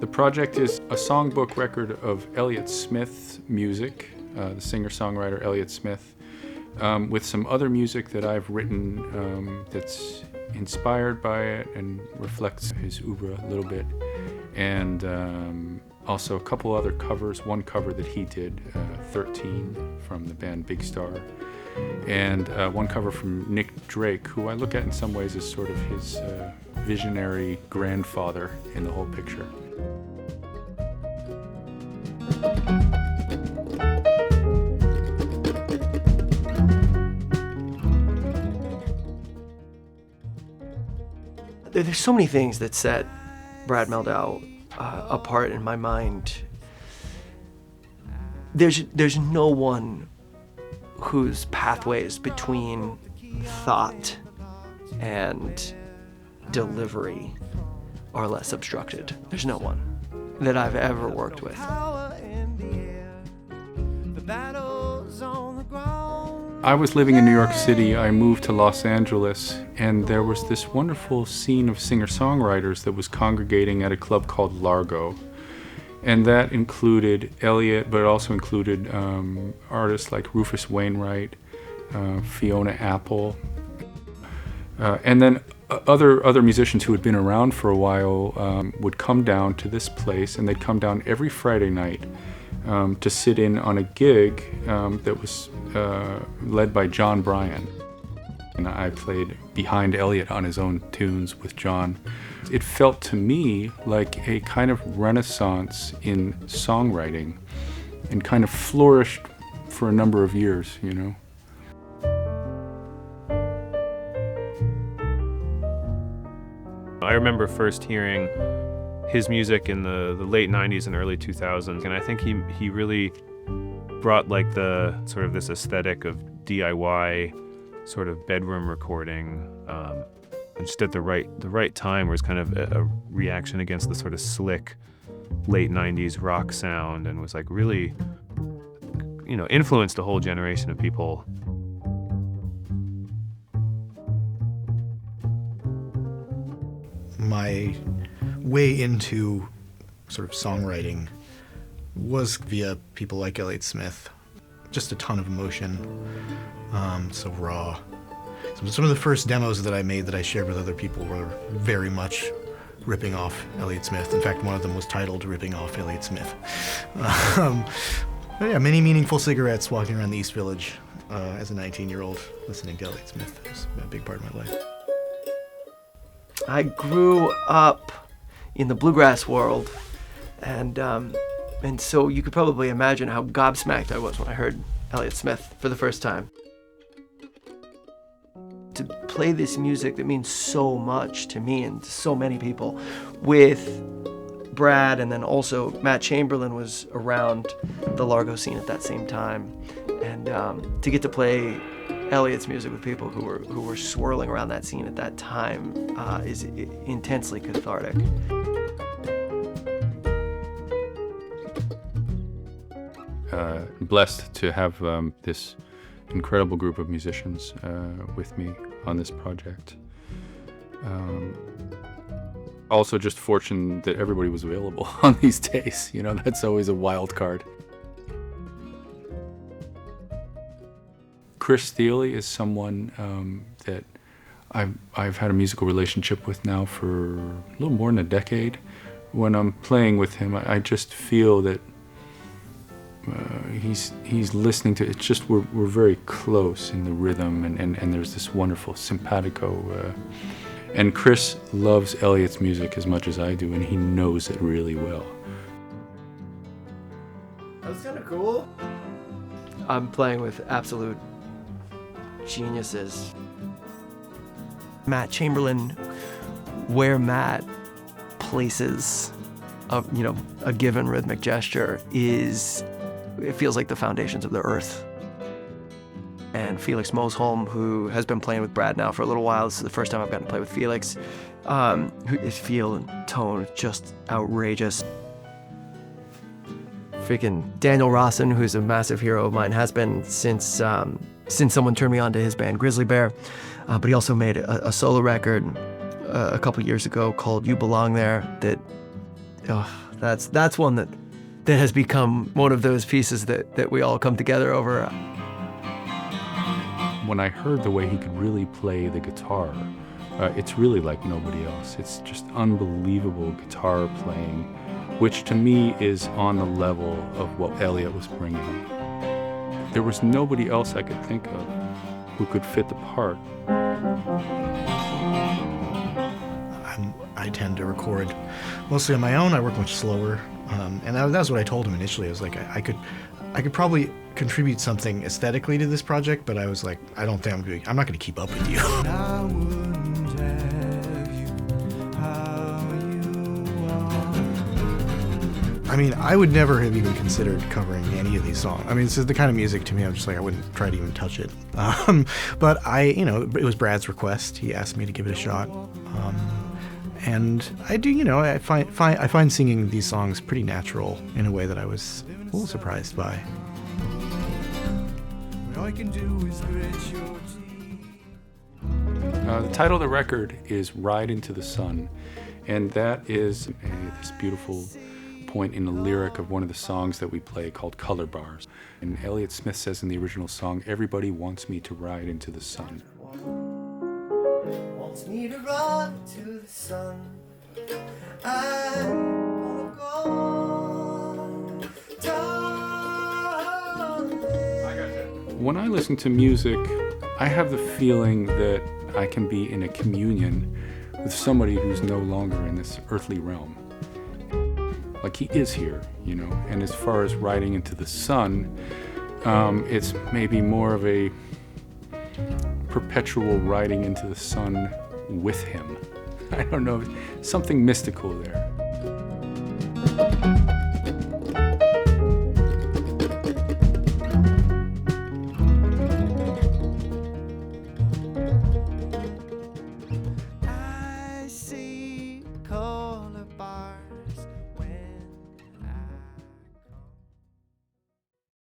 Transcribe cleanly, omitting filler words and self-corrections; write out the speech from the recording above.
The project is a songbook record of Elliott Smith's music, the singer-songwriter Elliott Smith, with some other music that I've written that's inspired by it and reflects his oeuvre a little bit. And also a couple other covers, one cover that he did, 13 from the band Big Star, and one cover from Nick Drake, who I look at in some ways as sort of his visionary grandfather in the whole picture. There's so many things that set Brad Mehldau apart in my mind. There's no one whose pathways between thought and delivery are less obstructed. There's no one that I've ever worked with. I was living in New York City. I moved to Los Angeles, and there was this wonderful scene of singer-songwriters that was congregating at a club called Largo. And that included Elliott, but it also included artists like Rufus Wainwright, Fiona Apple, and then other musicians who had been around for a while would come down to this place, and they'd come down every Friday night to sit in on a gig that was led by John Bryan. And I played behind Elliott on his own tunes with John. It felt to me like a kind of renaissance in songwriting and kind of flourished for a number of years, you know. I remember first hearing his music in the late 90s and early 2000s, and I think he really brought like the sort of this aesthetic of DIY sort of bedroom recording, and just at the right time, where it's kind of a reaction against the sort of slick late 90s rock sound, and was like really, you know, influenced a whole generation of people. My way into sort of songwriting was via people like Elliott Smith. Just a ton of emotion, so raw. Some of the first demos that I made that I shared with other people were very much ripping off Elliott Smith. In fact, one of them was titled Ripping Off Elliott Smith. But yeah, many meaningful cigarettes walking around the East Village as a 19-year-old listening to Elliott Smith. It was a big part of my life. I grew up in the bluegrass world, and so you could probably imagine how gobsmacked I was when I heard Elliott Smith for the first time. To play this music that means so much to me and to so many people with Brad, and then also Matt Chamberlain was around the Largo scene at that same time, and to get to play Elliott's music with people who were swirling around that scene at that time is intensely cathartic. Blessed to have this incredible group of musicians with me on this project. Also just fortunate that everybody was available on these days. You know, that's always a wild card. Chris Thiele is someone that I've had a musical relationship with now for a little more than a decade. When I'm playing with him, I just feel that he's listening to, it's just we're very close in the rhythm, and there's this wonderful simpatico. And Chris loves Elliott's music as much as I do, and he knows it really well. That's kind of cool. I'm playing with absolute geniuses. Matt Chamberlain, where Matt places a given rhythmic gesture it feels like the foundations of the earth. And Felix Mosholm, who has been playing with Brad now for a little while, this is the first time I've gotten to play with Felix, his feel and tone just outrageous. Freaking Daniel Rawson, who's a massive hero of mine, has been since someone turned me on to his band Grizzly Bear, but he also made a solo record a couple years ago called You Belong There that oh, that's one that has become one of those pieces that we all come together over. When I heard the way he could really play the guitar, it's really like nobody else. It's just unbelievable guitar playing, which to me is on the level of what Elliott was bringing. There was nobody else I could think of who could fit the part. I tend to record mostly on my own. I work much slower, and that's what I told him initially. I was like, I could probably contribute something aesthetically to this project, but I was like, I don't think I'm not going to keep up with you. I mean, I would never have even considered covering any of these songs. I mean, this is the kind of music to me, I'm just like, I wouldn't try to even touch it. But it was Brad's request. He asked me to give it a shot. And I do, I find singing these songs pretty natural in a way that I was a little surprised by. The title of the record is Ride Into the Sun, and that is this beautiful point in the lyric of one of the songs that we play called Color Bars. And Elliott Smith says in the original song, everybody wants me to ride into the sun. Wants me to run to the sun. I wanna go, darling. When I listen to music, I have the feeling that I can be in a communion with somebody who's no longer in this earthly realm. Like he is here, and as far as riding into the sun, it's maybe more of a perpetual riding into the sun with him. I don't know, something mystical there.